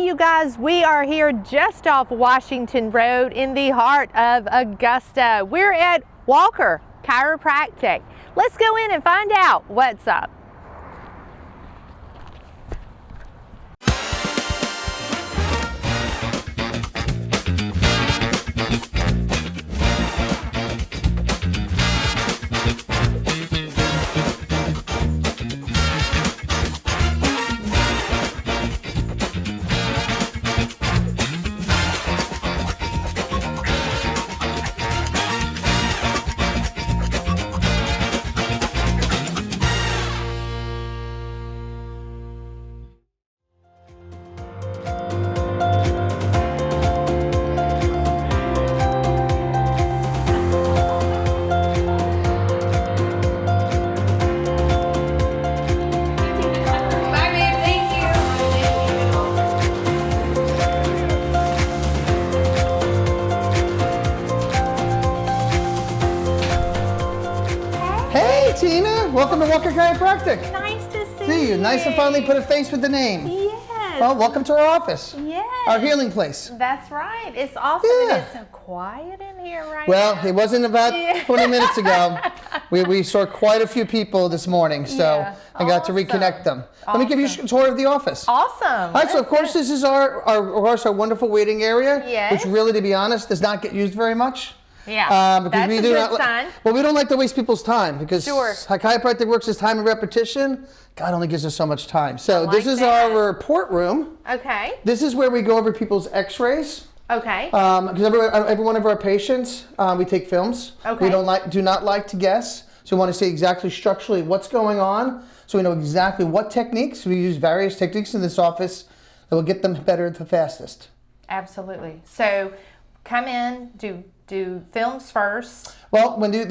you guys, we are here just off Washington Road in the heart of Augusta. We're at Walker Chiropractic. Let's go in and find out what's up. Tina, welcome to Walker Chiropractic. Nice to see you. Nice to finally put a face with the name. Yes. Well, welcome to our office. Yes. Our healing place. That's right. It's awesome. Yeah. And it's so quiet in here right well, now. it wasn't about 20 minutes ago. We saw quite a few people this morning, so I got to reconnect them. Let me give you a tour of the office. Awesome. All right, so of course this is our wonderful waiting area, yes. which really, to be honest, does not get used very much. Yeah, because that's we a do good not, sign. Well, we don't like to waste people's time because Sure. how chiropractic works is time and repetition. God only gives us so much time. So like this is that. our report room. Okay. This is where we go over people's x-rays. Okay. Because every one of our patients, we take films. Okay. We do not like to guess. So we want to see exactly structurally what's going on. So we know exactly what techniques. We use various techniques in this office that will get them better the fastest. Absolutely. So come in, do films first. Well, we do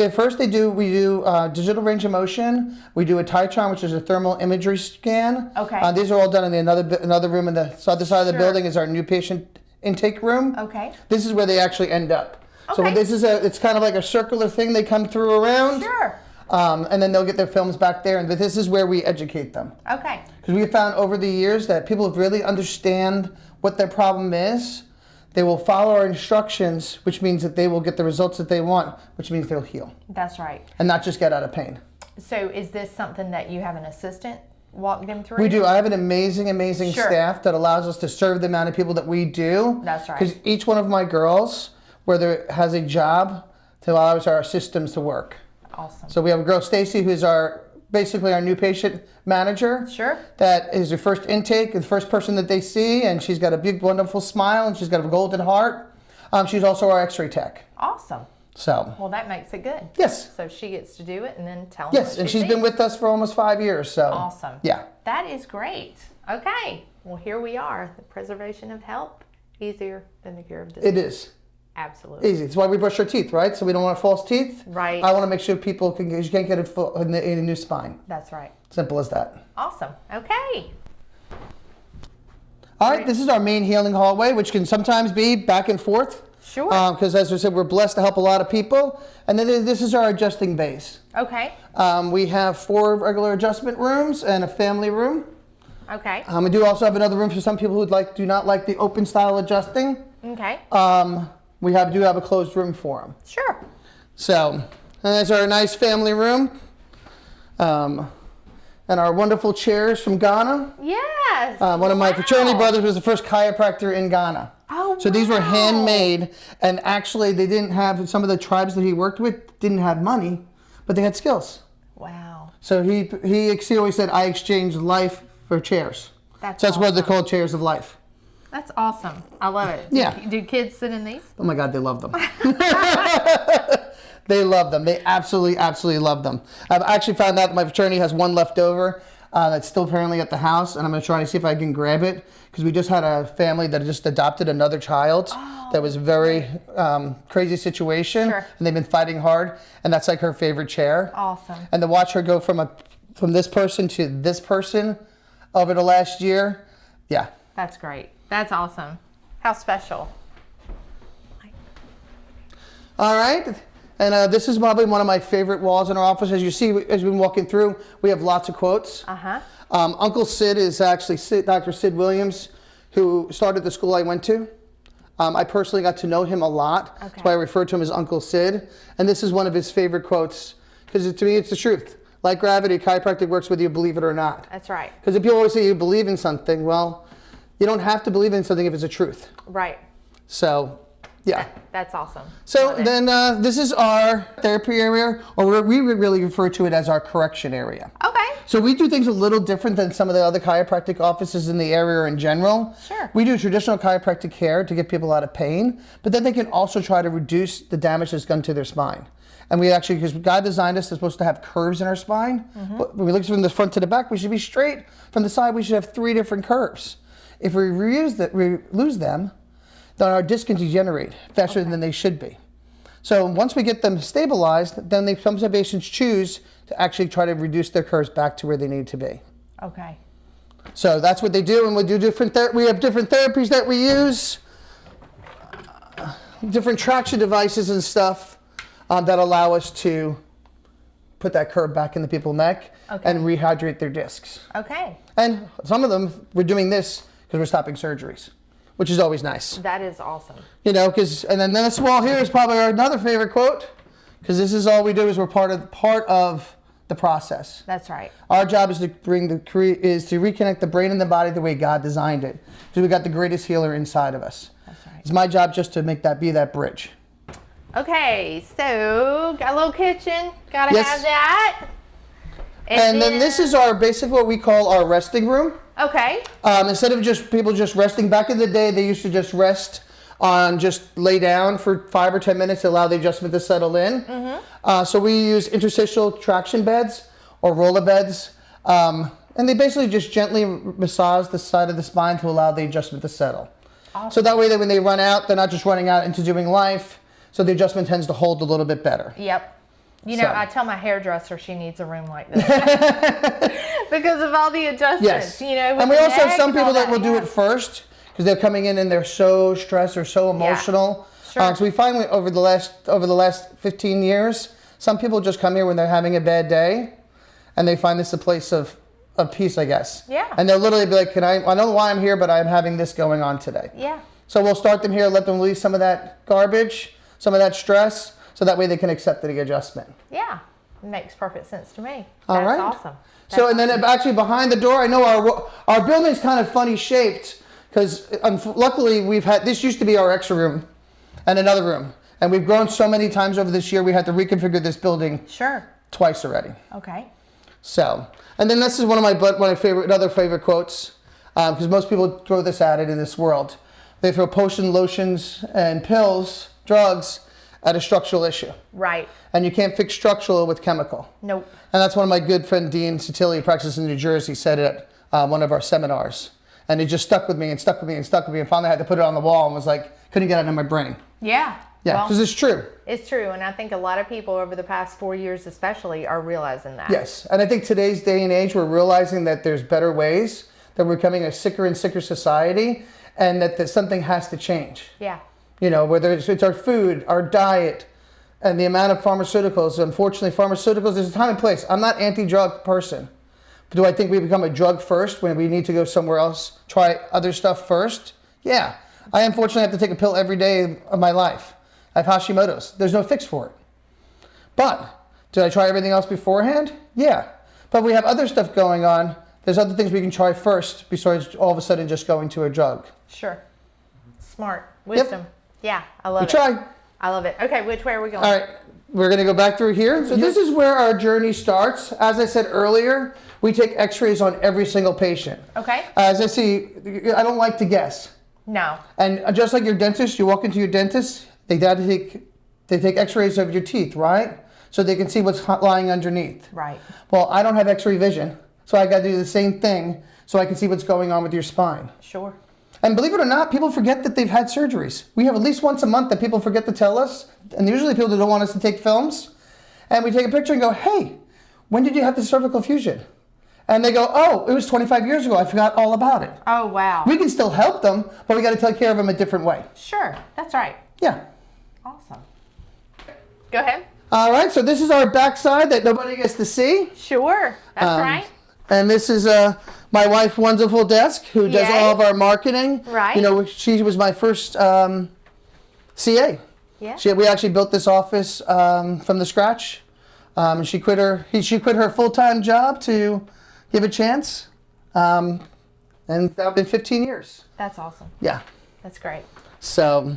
digital range of motion. We do a Titron, which is a thermal imagery scan. Okay. These are all done in another room in the other side of the Sure. building is our new patient intake room. Okay. This is where they actually end up. So Okay. it's kind of like a circular thing. They come through around. Sure. And then they'll get their films back there, and this is where we educate them. Okay. Because we have found over the years that people really understand what their problem is. They will follow our instructions, which means that they will get the results that they want, which means they'll heal. That's right. And not just get out of pain. So is this something that you have an assistant walk them through? We do. I have an amazing Sure. staff that allows us to serve the amount of people that we do. That's right. Because each one of my girls, has a job to allow our systems to work. Awesome. So we have a girl, Stacy, who's basically our new patient manager. Sure. That is her first intake, the first person that they see, and she's got a big, wonderful smile, and she's got a golden heart. She's also our x-ray tech. Awesome. So. Well, that makes it good. Yes. So she gets to do it and then tell them Yes, what and she she's been thinks. with us for almost 5 years. So. Awesome. Yeah. That is great. Okay. Well, here we are. The preservation of health, easier than the cure of disease. It is. Absolutely. Easy. That's why we brush our teeth, right? So we don't want false teeth. Right. I want to make sure people you can't get a new spine. That's right. Simple as that. Awesome. Okay. All right, this is our main healing hallway, which can sometimes be back and forth. Sure. Because as I said, we're blessed to help a lot of people. And then this is our adjusting base. Okay. We have 4 regular adjustment rooms and a family room. Okay. We do also have another room for some people who do not like the open style adjusting. Okay. We do have a closed room for them. Sure. So, and there's our nice family room. And our wonderful chairs from Ghana. Yes. One of my fraternity brothers was the first chiropractor in Ghana. Oh, So these were wow. handmade, and actually they didn't have, some of the tribes that he worked with didn't have money, but they had skills. Wow. So he always said, I exchanged life for chairs. That's So that's why they're awesome. called chairs of life. That's awesome. I love it. Yeah. Do kids sit in these? Oh my God, they love them. They love them. They absolutely, absolutely love them. I've actually found out that my fraternity has one left over that's still apparently at the house, and I'm going to try to see if I can grab it, because we just had a family that just adopted another child. That was a very crazy situation, Sure. and they've been fighting hard, and that's like her favorite chair. Awesome. And to watch her go from this person to this person over the last year, yeah. That's great. That's awesome. How special. All right. And this is probably one of my favorite walls in our office. As you see, as we've been walking through, we have lots of quotes. Uh-huh. Uncle Sid is actually Dr. Sid Williams, who started the school I went to. I personally got to know him a lot. Okay. That's why I refer to him as Uncle Sid. And this is one of his favorite quotes, because to me it's the truth. Like gravity, chiropractic works whether you believe it or not. That's right. Because if people always say you believe in something, well, you don't have to believe in something if it's a truth. Right. So, yeah. That's awesome. So then this is our therapy area, or we really refer to it as our correction area. Okay. So we do things a little different than some of the other chiropractic offices in the area in general. Sure. We do traditional chiropractic care to get people out of pain, but then they can also try to reduce the damage that's done to their spine. And we actually, because God designed us, they're supposed to have curves in our spine. But when we look from the front to the back, we should be straight. From the side, we should have 3 different curves. If we lose them, then our discs can degenerate faster than they should be. So once we get them stabilized, then some patients choose to actually try to reduce their curves back to where they need to be. Okay. So that's what they do, and we do we have different therapies that we use, different traction devices and stuff that allow us to put that curve back in the people's neck and rehydrate their discs. Okay. And some of them, we're doing this because we're stopping surgeries, which is always nice. That is awesome. You know, and then this wall here is probably another favorite quote, because this is all we do is we're part of the process. That's right. Our job is to reconnect the brain and the body the way God designed it, because we got the greatest healer inside of us. That's right. It's my job just to be that bridge. Okay, so got a little kitchen, gotta have that. And then this is our what we call our resting room. Okay. Instead of people just resting, back in the day they used to just rest just lay down for 5 or 10 minutes to allow the adjustment to settle in. So we use interstitial traction beds or roller beds. And they basically just gently massage the side of the spine to allow the adjustment to settle. Awesome. So that way when they run out, they're not just running out into doing life. So the adjustment tends to hold a little bit better. Yep. You know, I tell my hairdresser she needs a room like this because of all the adjustments. Yes. You know, and we also have some people that will do it first because they're coming in and they're so stressed or so emotional. Yeah. Sure. So we find over the last 15 years, some people just come here when they're having a bad day, and they find this a place of peace, I guess. Yeah. And they'll literally be like, I don't know why I'm here, but I'm having this going on today. Yeah. So we'll start them here, let them release some of that garbage, some of that stress, so that way they can accept the adjustment. Yeah, it makes perfect sense to me. All right. That's awesome. So, and then actually behind the door, I know our building's kind of funny shaped because luckily this used to be our extra room and another room. And we've grown so many times over this year, we had to reconfigure this building twice already. Okay. So, and then this is one of my other favorite quotes, because most people throw this at it in this world. They throw potion, lotions, and pills, drugs, at a structural issue. Right. And you can't fix structural with chemical. Nope. And that's one of my good friend Dean Sotilli, who practices in New Jersey, said it at one of our seminars. And it just stuck with me and stuck with me and stuck with me. And finally I had to put it on the wall and was like, couldn't get it out of my brain. Yeah. Yeah, because it's true. It's true. And I think a lot of people over the past 4 years especially are realizing that. Yes. And I think today's day and age, we're realizing that there's better ways, that we're becoming a sicker and sicker society, and that something has to change. Yeah. You know, whether it's our food, our diet, and the amount of pharmaceuticals. Unfortunately, pharmaceuticals, there's a time and place. I'm not anti-drug person. But do I think we become a drug first when we need to go somewhere else, try other stuff first? Yeah. I unfortunately have to take a pill every day of my life. I have Hashimoto's. There's no fix for it. But did I try everything else beforehand? Yeah. But we have other stuff going on. There's other things we can try first besides all of a sudden just going to a drug. Sure. Smart. Wisdom. Yep. Yeah, I love it. Try. I love it. Okay, which way are we going? All right, we're going to go back through here. So this is where our journey starts. As I said earlier, we take x-rays on every single patient. Okay. As I see, I don't like to guess. No. And just like your dentist, you walk into your dentist, they take x-rays of your teeth, right? So they can see what's lying underneath. Right. Well, I don't have x-ray vision, so I got to do the same thing so I can see what's going on with your spine. Sure. And believe it or not, people forget that they've had surgeries. We have at least once a month that people forget to tell us, and usually people don't want us to take films. And we take a picture and go, hey, when did you have the cervical fusion? And they go, oh, it was 25 years ago. I forgot all about it. Oh, wow. We can still help them, but we got to take care of them a different way. Sure, that's right. Yeah. Awesome. Go ahead. All right, so this is our backside that nobody gets to see. Sure, that's right. And this is My wife runs a full desk, who does Yay. all of our marketing. Right. You know, she was my first CA. Yeah. We actually built this office from the scratch. She quit her full-time job to give a chance. And that's been 15 years. That's awesome. Yeah. That's great. So,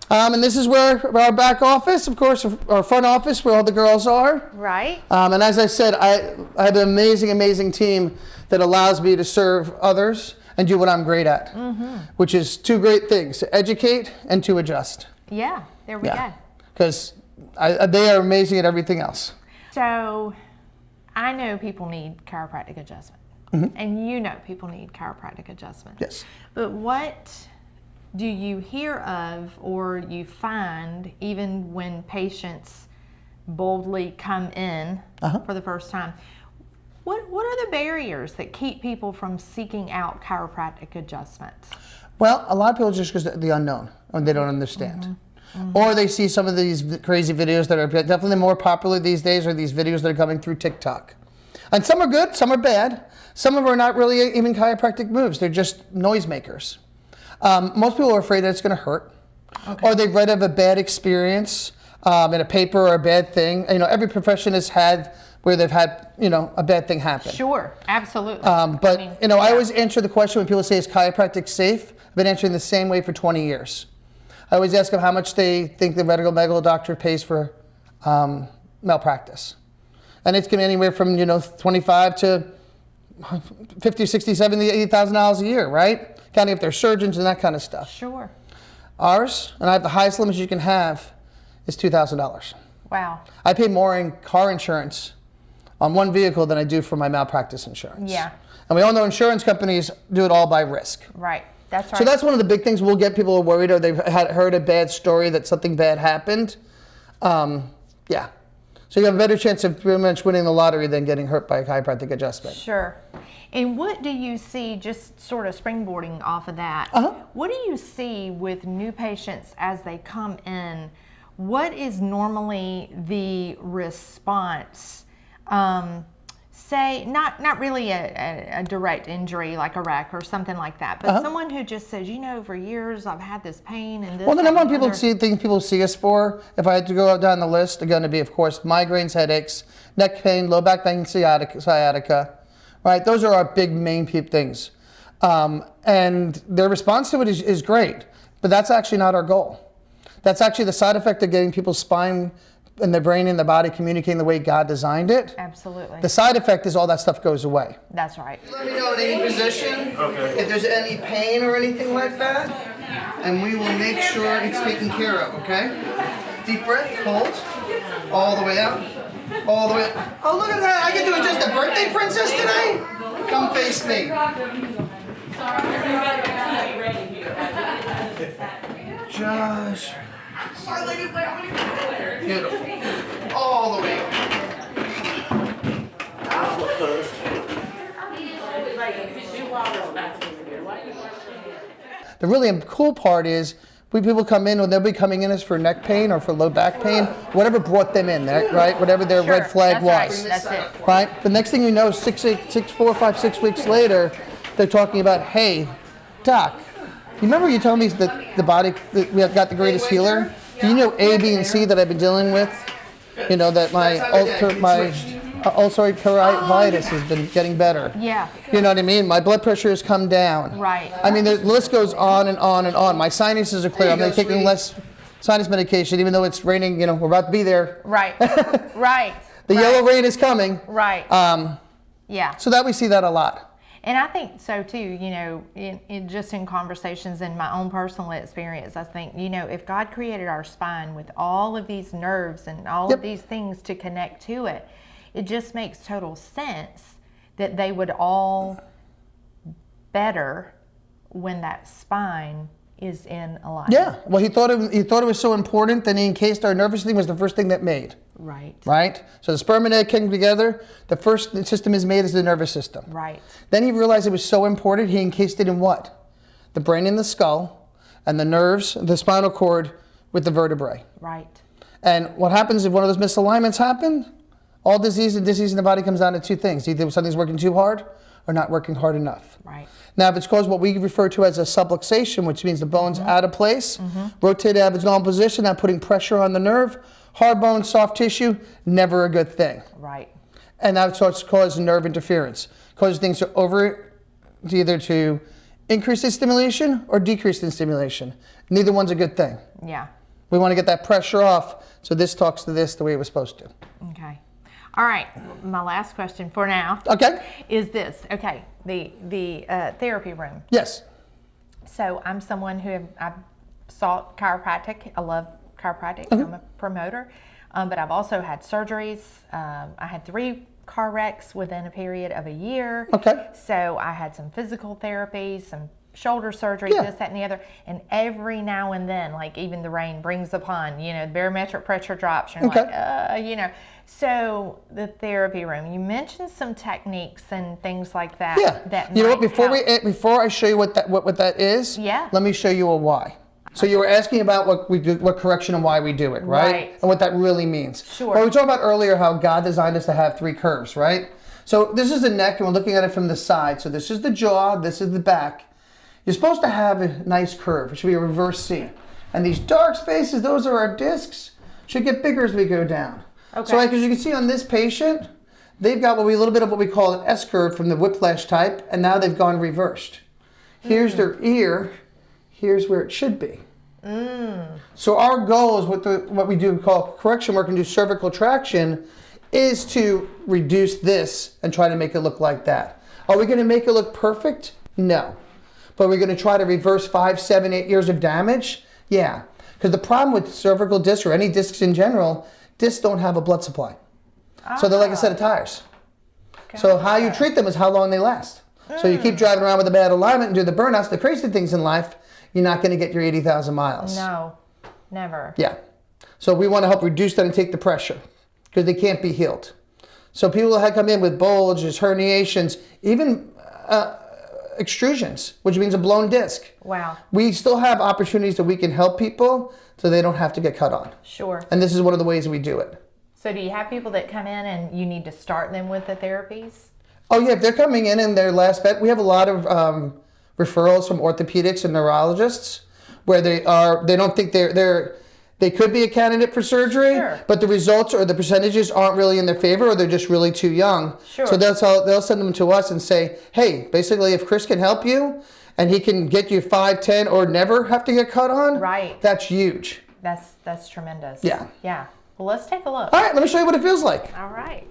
and this is where our back office, of course, our front office, where all the girls are. Right. And as I said, I have an amazing, amazing team that allows me to serve others and do what I'm great at, which is two great things: to educate and to adjust. Yeah. There we go. Because they are amazing at everything else. So, I know people need chiropractic adjustment, and you know people need chiropractic adjustment. Yes. But what do you hear of or you find even when patients boldly come in for the first time? What are the barriers that keep people from seeking out chiropractic adjustment? Well, a lot of people just because the unknown, and they don't understand. Or they see some of these crazy videos that are definitely more popular these days, or these videos that are coming through TikTok. And some are good, some are bad. Some of them are not really even chiropractic moves. They're just noisemakers. Most people are afraid that it's going to hurt. Okay. Or they've read of a bad experience in a paper or a bad thing. You know, every profession has had where they've had, you know, a bad thing happen. Sure, absolutely. But, I always answer the question when people say, is chiropractic safe? I've been answering the same way for 20 years. I always ask them how much they think the medical doctor pays for malpractice. And it's going to be anywhere from, $25 to $50, $60, $70, $80,000 a year, right? Counting if they're surgeons and that kind of stuff. Sure. Ours, and I have the highest limits you can have, is $2,000. Wow. I pay more in car insurance on one vehicle than I do for my malpractice insurance. Yeah. And we all know insurance companies do it all by risk. Right. That's right. So that's one of the big things we'll get people worried, or they've heard a bad story that something bad happened. Yeah. So you have a better chance of pretty much winning the lottery than getting hurt by a chiropractic adjustment. Sure. And what do you see, just sort of springboarding off of that, what do you see with new patients as they come in? What is normally the response? Say, not really a direct injury like a wreck or something like that, but someone who just says, for years I've had this pain and this. Well, the number one things people see us for, if I had to go down the list, are going to be, of course, migraines, headaches, neck pain, low back pain, sciatica. Right? Those are our big main things. And their response to it is great, but that's actually not our goal. That's actually the side effect of getting people's spine and their brain and the body communicating the way God designed it. Absolutely. The side effect is all that stuff goes away. That's right. Let me know in any position if there's any pain or anything like that, and we will make sure it's taken care of, okay? Deep breath, hold, all the way out, all the way out. Oh, look at that, I get to adjust a birthday princess today? Come face me. Josh. Beautiful. All the way up. The really cool part is when people come in, when they'll be coming in as for neck pain or for low back pain, whatever brought them in, right? Whatever their red flag was. That's it. Right? The next thing you know, 4, 5, 6 weeks later, they're talking about, hey, doc, you remember you told me that the body, that we have got the greatest healer? Do you know A, B, and C that I've been dealing with? That my ulcerative colitis has been getting better. Yeah. You know what I mean? My blood pressure has come down. Right. I mean, the list goes on and on and on. My sinuses are clear. I'm taking less sinus medication, even though it's raining. We're about to be there. Right. Right. The yellow rain is coming. Right. Yeah. So that we see that a lot. And I think so too, in just in conversations in my own personal experience, I think, if God created our spine with all of these nerves and all of these things to connect to it, it just makes total sense that they would all better when that spine is in alignment. Yeah, well, he thought it was so important that he encased our nervous system was the first thing that made. Right. Right? So the sperm and egg came together. The first system is made is the nervous system. Right. Then he realized it was so important, he encased it in what? The brain and the skull, and the nerves, the spinal cord with the vertebrae. Right. And what happens if one of those misalignments happen? All disease in the body comes down to two things. Either something's working too hard are not working hard enough. Right. Now, if it's caused what we refer to as a subluxation, which means the bone's out of place, rotated out of its normal position, not putting pressure on the nerve, hard bone, soft tissue, never a good thing. Right. And that starts to cause nerve interference, causes things to either to increase in stimulation or decrease in stimulation. Neither one's a good thing. Yeah. We want to get that pressure off so this talks to this the way it was supposed to. Okay. All right. My last question for now. Okay. Is this okay? The therapy room. Yes. So I'm someone who I've sought chiropractic. I love chiropractic. I'm a promoter, but I've also had surgeries. I had 3 car wrecks within a period of a year. Okay. So I had some physical therapy, some shoulder surgery, this, that, and the other. And every now and then, like even the rain brings upon, the barometric pressure drops. And you're like, So the therapy room, you mentioned some techniques and things like that. Yeah. That You know what? might Before I show you what that is, let me show you a why. So you were asking about what we do, what correction and why we do it, right? And what that really means. Sure. Well, we talked about earlier how God designed us to have 3 curves, right? So this is the neck, and we're looking at it from the side. So this is the jaw, this is the back. You're supposed to have a nice curve. It should be a reverse C. And these dark spaces, those are our discs, should get bigger as we go down. Okay. So like, as you can see on this patient, they've got a little bit of what we call an S curve from the whiplash type, and now they've gone reversed. Here's their ear, here's where it should be. So our goal is what we do call correction work and do cervical traction is to reduce this and try to make it look like that. Are we going to make it look perfect? No. But we're going to try to reverse 5, 7, 8 years of damage? Yeah. Because the problem with cervical discs or any discs in general, discs don't have a blood supply. So they're like a set of tires. So how you treat them is how long they last. So you keep driving around with a bad alignment and do the burnouts, the crazy things in life, you're not going to get your 80,000 miles. No, never. Yeah. So we want to help reduce that and take the pressure because they can't be healed. So people that come in with bulges, herniations, even extrusions, which means a blown disc. Wow. We still have opportunities that we can help people so they don't have to get cut on. Sure. And this is one of the ways we do it. So do you have people that come in and you need to start them with the therapies? Oh yeah, if they're coming in their last bet, we have a lot of referrals from orthopedics and neurologists where they don't think they could be a candidate for surgery, but the results or the percentages aren't really in their favor or they're just really too young. Sure. So they'll send them to us and say, hey, basically if Chris can help you and he can get you 5, 10 or never have to get cut on, that's huge. That's tremendous. Yeah. Yeah. Well, let's take a look. All right, let me show you what it feels like. All right.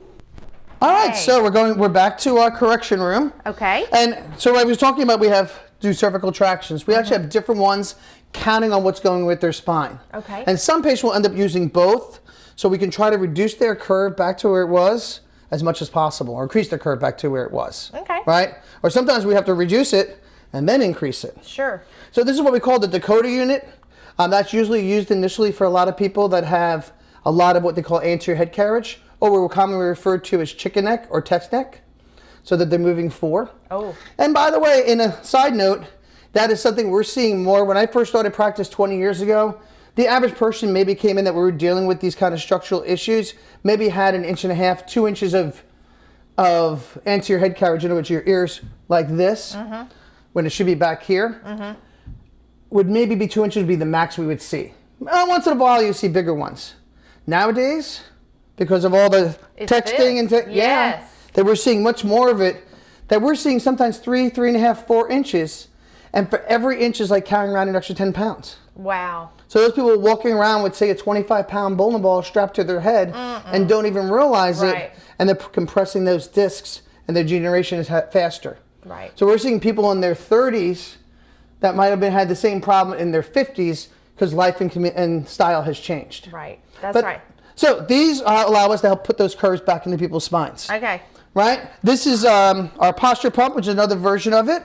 All right, so we're back to our correction room. Okay. And so I was talking about we do cervical tractions. We actually have different ones counting on what's going with their spine. Okay. And some patients will end up using both, so we can try to reduce their curve back to where it was as much as possible, or increase their curve back to where it was. Okay. Right? Or sometimes we have to reduce it and then increase it. Sure. So this is what we call the Dakota unit. That's usually used initially for a lot of people that have a lot of what they call anterior head carriage, or what we're commonly referred to as chicken neck or text neck, so that they're moving forward. Oh. And by the way, in a side note, that is something we're seeing more. When I first started practice 20 years ago, the average person maybe came in that we were dealing with these kind of structural issues, maybe had 1.5 inches, 2 inches of anterior head carriage, in which your ears like this, when it should be back here, would maybe be 2 inches would be the max we would see. Once in a while you see bigger ones. Nowadays, because of all the texting and that we're seeing much more of it, that we're seeing sometimes 3, 3.5, 4 inches, and for every inch is like carrying around an extra 10 pounds. Wow. So those people walking around with, say, a 25-pound bowling ball strapped to their head and don't even realize it, and they're compressing those discs, and their degeneration is faster. Right. So we're seeing people in their 30s that might have had the same problem in their 50s because life and style has changed. Right. That's right. So these allow us to help put those curves back into people's spines. Okay. Right? This is our posture pump, which is another version of it.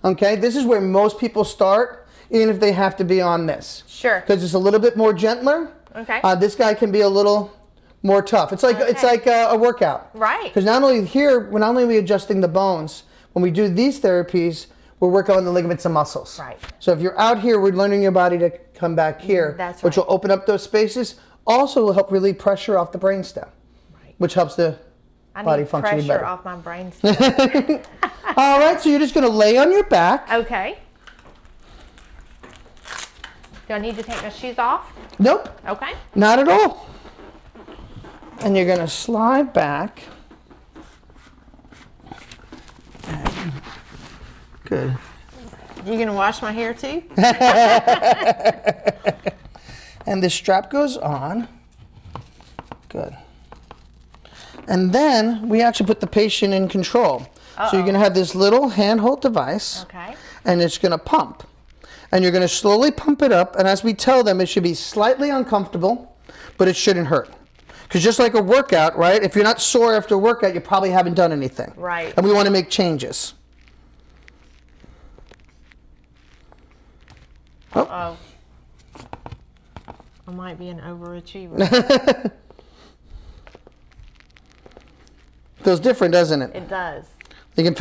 Okay? This is where most people start, even if they have to be on this. Sure. Because it's a little bit more gentler. Okay. This guy can be a little more tough. It's like a workout. Right. Because not only are we adjusting the bones, when we do these therapies, we're working on the ligaments and muscles. Right. So if you're out here, we're learning your body to come back here, which will open up those spaces. Also will help relieve pressure off the brainstem, which helps the body functioning better. Pressure off my brainstem. All right, so you're just going to lay on your back. Okay. Do I need to take my shoes off? Nope. Okay. Not at all. And you're going to slide back. Good. You gonna wash my hair too? And the strap goes on. Good. And then we actually put the patient in control. So you're gonna have this little handhold device. Okay. And it's gonna pump. And you're gonna slowly pump it up. And as we tell them, it should be slightly uncomfortable, but it shouldn't hurt. Because just like a workout, right? If you're not sore after a workout, you probably haven't done anything. Right. And we wanna make changes. Uh-oh. I might be an overachiever. Feels different, doesn't it? It does. You can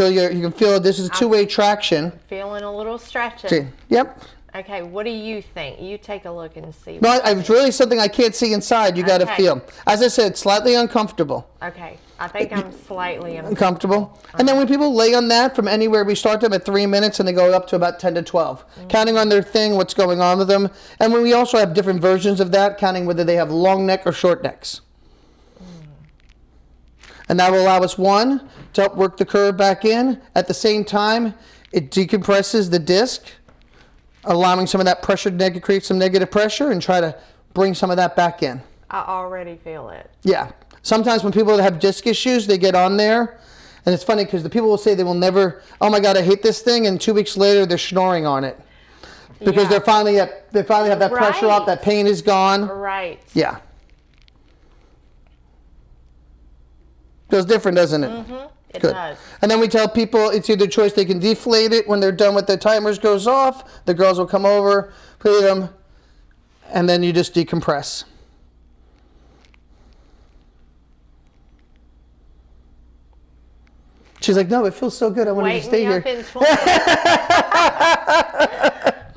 feel this is two-way traction. Feeling a little stretching. See, yep. Okay, what do you think? You take a look and see. No, it's really something I can't see inside. You got to feel. As I said, slightly uncomfortable. Okay, I think I'm slightly Uncomfortable. And then when people lay on that, from anywhere, we start them at 3 minutes and they go up to about 10 to 12, counting on their thing, what's going on with them. And when we also have different versions of that, counting whether they have long neck or short necks. And that will allow us, one, to help work the curve back in. At the same time, it decompresses the disc, allowing some of that pressure to create some negative pressure and try to bring some of that back in. I already feel it. Yeah. Sometimes when people have disc issues, they get on there. And it's funny because the people will say they will never, oh my God, I hate this thing. And 2 weeks later, they're snoring on it. Because they finally have that pressure off, that pain is gone. Right. Yeah. Feels different, doesn't it? Mm-hmm. It Good. does. And then we tell people it's either choice. They can deflate it when they're done with the timers goes off. The girls will come over, put them, and then you just decompress. She's like, no, it feels so good. I want to stay here.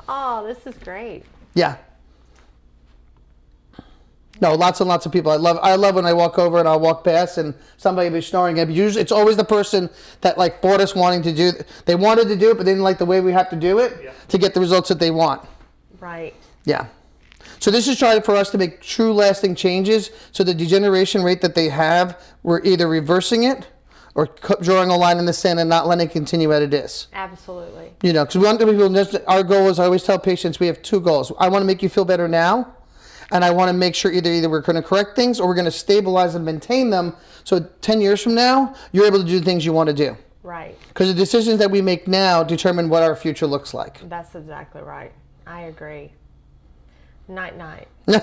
Oh, this is great. Yeah. No, lots and lots of people. I love when I walk over and I'll walk past and somebody will be snoring. And usually, it's always the person that like bought us wanting to do. They wanted to do it, but they didn't like the way we have to do it to get the results that they want. Right. Yeah. So this is trying for us to make true lasting changes. So the degeneration rate that they have, we're either reversing it or drawing a line in the sand and not letting it continue as it is. Absolutely. You know, because we want people. Our goal is, I always tell patients, we have two goals. I want to make you feel better now. And I want to make sure either we're going to correct things or we're going to stabilize and maintain them. So 10 years from now, you're able to do the things you want to do. Right. Because the decisions that we make now determine what our future looks like. That's exactly right. I agree. Night, night. I'm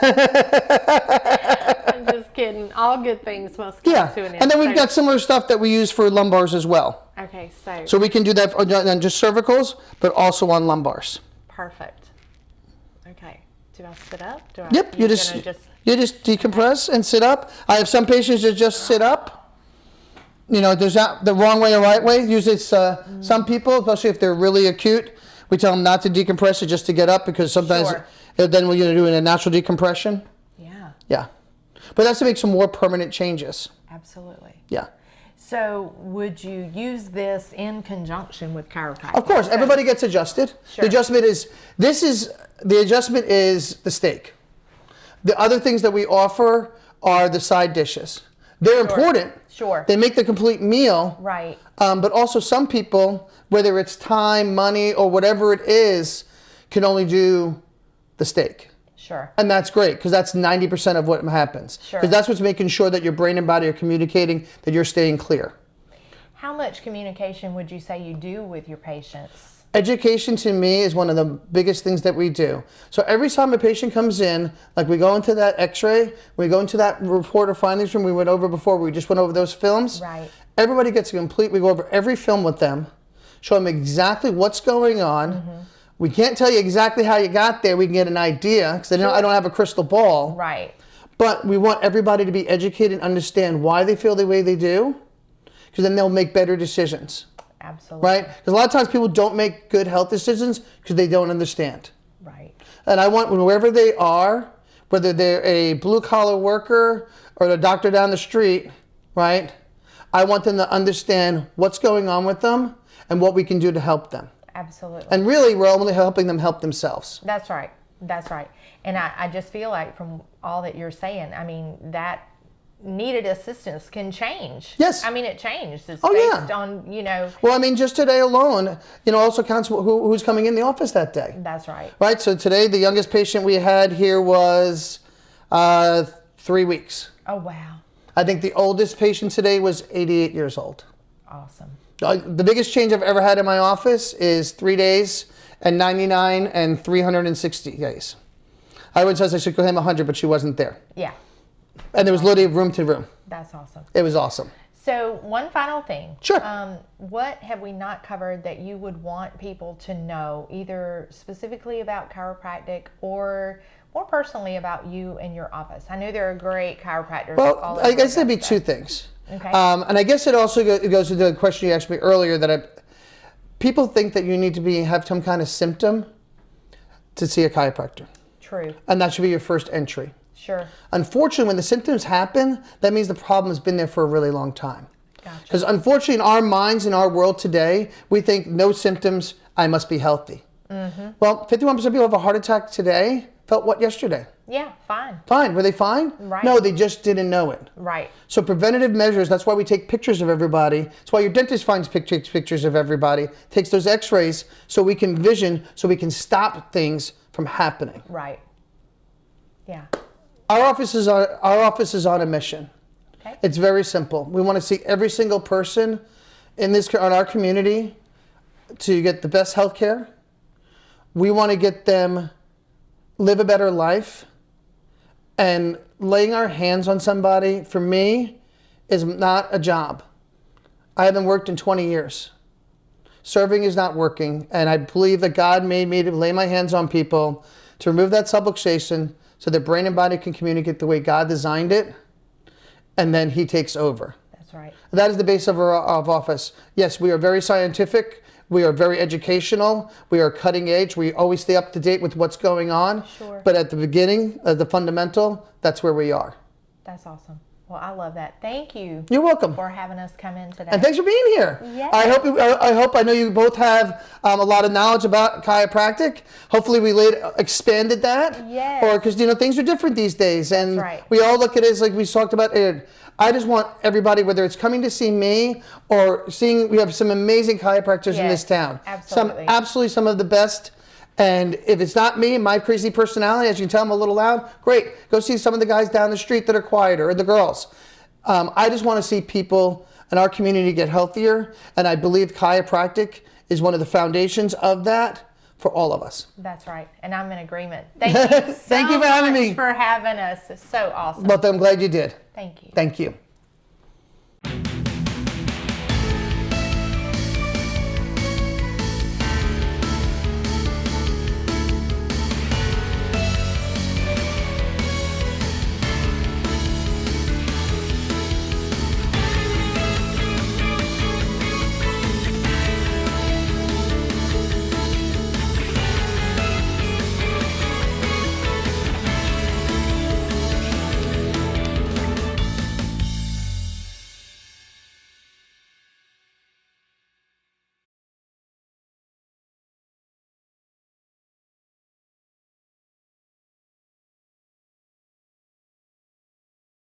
just kidding. All good things must come to an end. And then we've got similar stuff that we use for lumbars as well. Okay, so. So we can do that on just cervicals, but also on lumbars. Perfect. Okay. Do I sit up? Yep, you just decompress and sit up. I have some patients that just sit up. You know, there's not the wrong way or right way. Usually it's some people, especially if they're really acute, we tell them not to decompress it, just to get up, because sometimes then we're going to do a natural decompression. Yeah. Yeah. But that's to make some more permanent changes. Absolutely. Yeah. So would you use this in conjunction with chiropractic? Of course, everybody gets adjusted. Sure. The adjustment is the steak. The other things that we offer are the side dishes. They're important. Sure. They make the complete meal. Right. But also some people, whether it's time, money, or whatever it is, can only do the steak. Sure. And that's great, because that's 90% of what happens. Sure. Because that's what's making sure that your brain and body are communicating, that you're staying clear. How much communication would you say you do with your patients? Education to me is one of the biggest things that we do. So every time a patient comes in, like we go into that x-ray, we go into that report or findings room we went over before, we just went over those films. Right. Everybody gets a complete, we go over every film with them, show them exactly what's going on. Mm-hmm. We can't tell you exactly how you got there. We can get an idea, because I don't have a crystal ball. Right. But we want everybody to be educated and understand why they feel the way they do, because then they'll make better decisions. Absolutely. Right? Because a lot of times people don't make good health decisions because they don't understand. Right. And I want, wherever they are, whether they're a blue-collar worker or the doctor down the street, right? I want them to understand what's going on with them and what we can do to help them. Absolutely. And really, we're only helping them help themselves. That's right. That's right. And I just feel like from all that you're saying, I mean, that needed assistance can change. Yes. I mean, it changed. It's Oh, yeah. based on, you know. Well, I mean, just today alone, also counts who's coming in the office that day. That's right. Right? So today, the youngest patient we had here was 3 weeks. Oh, wow. I think the oldest patient today was 88 years old. Awesome. The biggest change I've ever had in my office is 3 days and 99 and 360 days. I would say I should go him 100, but she wasn't there. Yeah. And there was literally room to room. That's awesome. It was awesome. So one final thing. Sure. What have we not covered that you would want people to know, either specifically about chiropractic or more personally about you and your office? I know there are great chiropractors. Well, I guess there'd be two things. Okay. And I guess it also goes to the question you asked me earlier that people think that you need to have some kind of symptom to see a chiropractor. True. And that should be your first entry. Sure. Unfortunately, when the symptoms happen, that means the problem has been there for a really long time. Gotcha. Because unfortunately, in our minds, in our world today, we think no symptoms, I must be healthy. Mm-hmm. Well, 51% of people have a heart attack today felt what yesterday? Yeah, fine. Fine. Were they fine? Right. No, they just didn't know it. Right. So preventative measures, that's why we take pictures of everybody. That's why your dentist takes pictures of everybody, takes those x-rays so we can so we can stop things from happening. Right. Yeah. Our office is on a mission. Okay. It's very simple. We want to see every single person in our community to get the best health care. We want to get them live a better life. And laying our hands on somebody, for me, is not a job. I haven't worked in 20 years. Serving is not working. And I believe that God made me to lay my hands on people to remove that subluxation so that brain and body can communicate the way God designed it. And then He takes over. That's right. That is the base of our office. Yes, we are very scientific. We are very educational. We are cutting edge. We always stay up to date with what's going on. Sure. But at the beginning, the fundamental, that's where we are. That's awesome. Well, I love that. Thank you. You're welcome. For having us come in today. And thanks for being here. Yes. I know you both have a lot of knowledge about chiropractic. Hopefully we expanded that. Yes. Or because things are different these days, and right. we all look at it as like we talked about. I just want everybody, whether it's coming to see me or we have some amazing chiropractors in this town. Absolutely. Some of the best. And if it's not me and my crazy personality, as you can tell, I'm a little loud, great. Go see some of the guys down the street that are quieter, or the girls. I just want to see people in our community get healthier, and I believe chiropractic is one of the foundations of that for all of us. That's right, and I'm in agreement. Thank you so Thank you for having me. for having us. It's so awesome. Well, I'm glad you did. Thank you. Thank you.